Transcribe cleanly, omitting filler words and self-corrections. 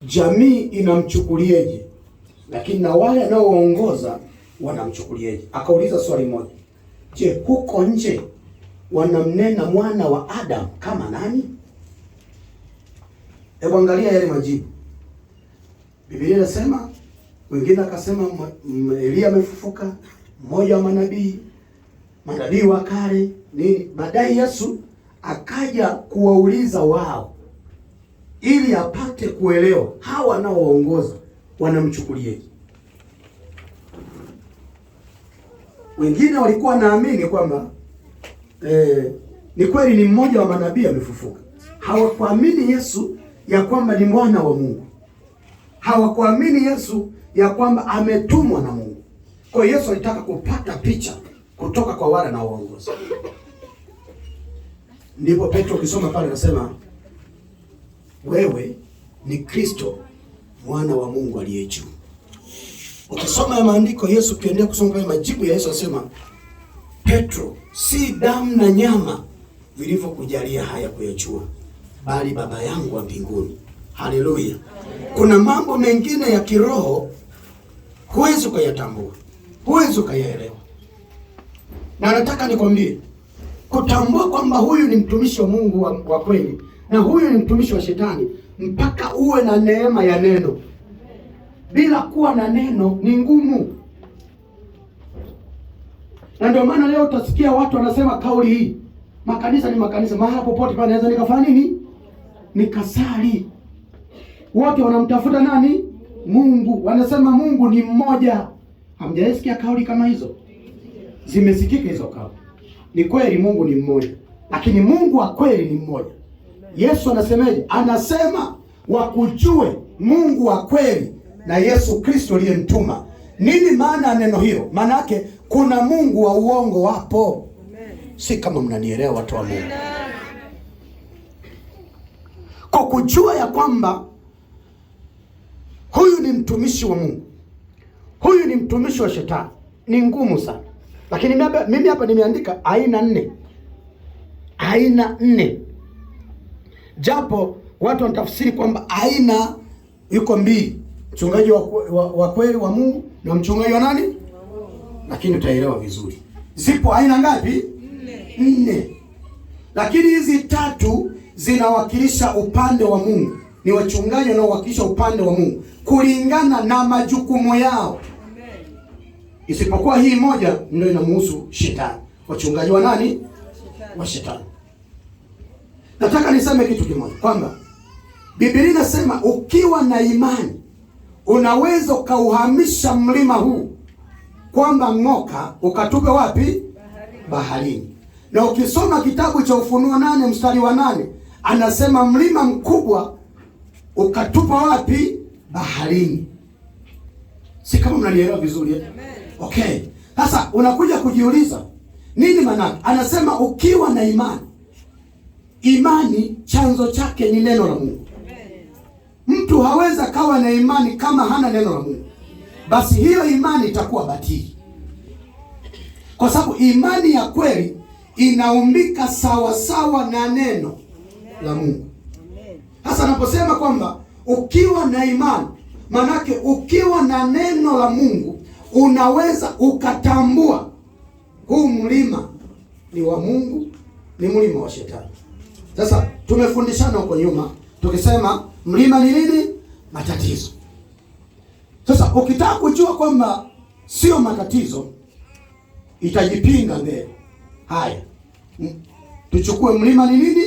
jamii inamchukulieje, lakini na wale anaowaongoza wanamchukulieje. Akauliza swali moja, je, huko nje wanamnena mwana wa Adamu kama nani? Hebu angalia yale majibu. Biblia inasema, wengine akasema Elia amefufuka, mmoja wa manabii wa kale nini. Baadaye Yesu akaja kuwauliza wao ili apate kuelewa hawa wanaowaongoza wanamchukulieje. Wengine walikuwa naamini kwamba ni kweli ni mmoja wa manabii amefufuka. Hawakuamini Yesu ya kwamba ni mwana wa Mungu. Hawakuamini Yesu ya kwamba ametumwa na Mungu. Kwa hiyo Yesu alitaka kupata picha kutoka kwa wale na waongozi. Ndipo Petro ukisoma pale anasema, wewe ni Kristo mwana wa Mungu aliye juu. Ukisoma ya maandiko Yesu, ukiendelea kusoma pale majibu ya Yesu anasema, Petro, si damu na nyama vilivyokujalia haya kuyajua, bali Baba yangu wa mbinguni. Haleluya. Kuna mambo mengine ya kiroho huwezi kuyatambua, huwezi kuyaelewa. Na nataka nikwambie, kutambua kwamba huyu ni mtumishi wa Mungu wa kweli na huyu ni mtumishi wa shetani, mpaka uwe na neema ya neno. Bila kuwa na neno ni ngumu. Na ndio maana leo utasikia watu wanasema kauli hii, makanisa ni makanisa, mahala popote pale naweza nikafanya nini? Nikasali. Wote wanamtafuta nani? Mungu. Wanasema Mungu ni mmoja. Hamjasikia kauli kama hizo? Zimesikika hizo kauli. Ni kweli Mungu ni mmoja, lakini Mungu wa kweli ni mmoja. Yesu anasemeje? Anasema wakujue Mungu wa kweli na Yesu Kristo aliyemtuma. Nini maana ya neno hilo? Maana yake kuna Mungu wa uongo wapo. Si kama mnanielewa watu wa Mungu. Kwa kujua ya kwamba huyu ni mtumishi wa Mungu, huyu ni mtumishi wa shetani, ni ngumu sana. Lakini mimi hapa nimeandika aina 4. Aina 4. Japo watu wanatafsiri kwamba aina yuko 2. Mchungaji wa kweli wa Mungu na mchungaji wa nani? Lakini utaelewa vizuri. Zipo aina ngapi? 4. Lakini hizi 3 zinawakilisha upande wa Mungu. Ni wachungaji wanaowakilisha upande wa Mungu kulingana na majukumu yao. Isipokuwa hii moja ndio inamhusu shetani. Wachungaji wa nani? Wa shetani. Nataka niseme kitu kimoja kwamba Biblia inasema ukiwa na imani unaweza ukauhamisha mlima huu, kwamba ng'oka ukatupe wapi? Baharini. Na ukisoma kitabu cha Ufunuo 8 mstari wa 8 anasema mlima mkubwa ukatupa wapi? Baharini. Si kama mnanielewa vizuri eh? Okay. Sasa unakuja kujiuliza nini maana? Anasema ukiwa na imani. Imani chanzo chake ni neno la Mungu. Mtu hawezi kawa na imani kama hana neno la Mungu. Basi hiyo imani itakuwa batili. Kwa sababu imani ya kweli inaumbika sawa sawa na neno la Mungu. Sasa anaposema kwamba ukiwa na imani, manake ukiwa na neno la Mungu unaweza ukatambua huu mlima ni wa Mungu, ni mlima wa shetani. Sasa tumefundishana huko nyuma tukisema mlima ni nini? Matatizo. Sasa ukitaka kujua kwamba sio matatizo, itajipinga mbele. Haya, tuchukue mlima ni nini?